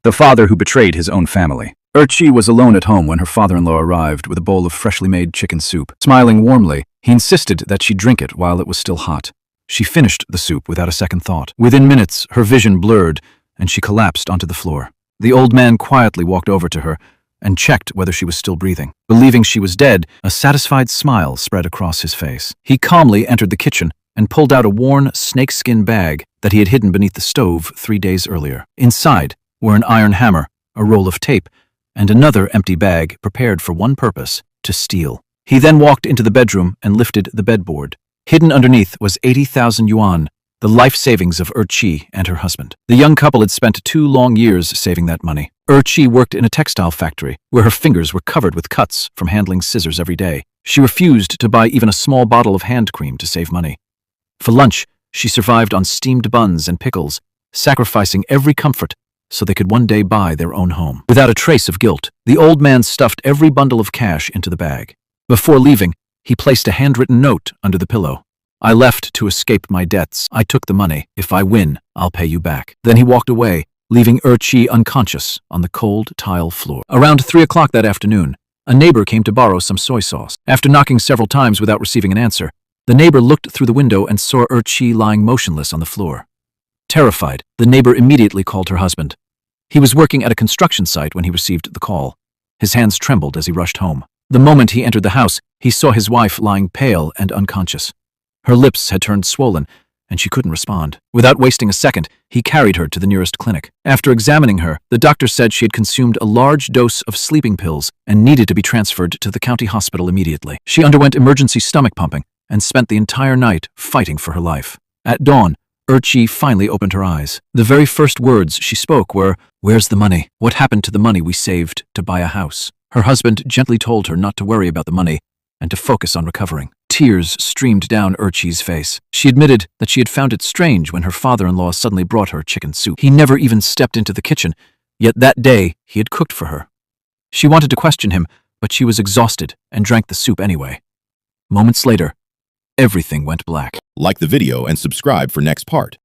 The father who betrayed his own family. Urchi was alone at home when her father-in-law arrived with a bowl of freshly made chicken soup. Smiling warmly, he insisted that she drink it while it was still hot. She finished the soup without a second thought. Within minutes, her vision blurred, and she collapsed onto the floor. The old man quietly walked over to her and checked whether she was still breathing. Believing she was dead, a satisfied smile spread across his face. He calmly entered the kitchen and pulled out a worn snakeskin bag that he had hidden beneath the stove 3 days earlier. Inside were an iron hammer, a roll of tape, and another empty bag prepared for one purpose, to steal. He then walked into the bedroom and lifted the bedboard. Hidden underneath was 80,000 yuan, the life savings of Urchi and her husband. The young couple had spent 2 long years saving that money. Urchi worked in a textile factory where her fingers were covered with cuts from handling scissors every day. She refused to buy even a small bottle of hand cream to save money. For lunch, she survived on steamed buns and pickles, sacrificing every comfort so they could one day buy their own home. Without a trace of guilt, the old man stuffed every bundle of cash into the bag. Before leaving, he placed a handwritten note under the pillow. "I left to escape my debts. I took the money. If I win, I'll pay you back." Then he walked away, leaving Urchi unconscious on the cold tile floor. Around 3 o'clock that afternoon, a neighbor came to borrow some soy sauce. After knocking several times without receiving an answer, the neighbor looked through the window and saw Urchi lying motionless on the floor. Terrified, the neighbor immediately called her husband. He was working at a construction site when he received the call. His hands trembled as he rushed home. The moment he entered the house, he saw his wife lying pale and unconscious. Her lips had turned swollen, and she couldn't respond. Without wasting a second, he carried her to the nearest clinic. After examining her, the doctor said she had consumed a large dose of sleeping pills and needed to be transferred to the county hospital immediately. She underwent emergency stomach pumping and spent the entire night fighting for her life. At dawn, Urchi finally opened her eyes. The very first words she spoke were, "Where's the money? What happened to the money we saved to buy a house?" Her husband gently told her not to worry about the money and to focus on recovering. Tears streamed down Urchi's face. She admitted that she had found it strange when her father-in-law suddenly brought her chicken soup. He never even stepped into the kitchen, yet that day he had cooked for her. She wanted to question him, but she was exhausted and drank the soup anyway. Moments later, everything went black. Like the video and subscribe for next part.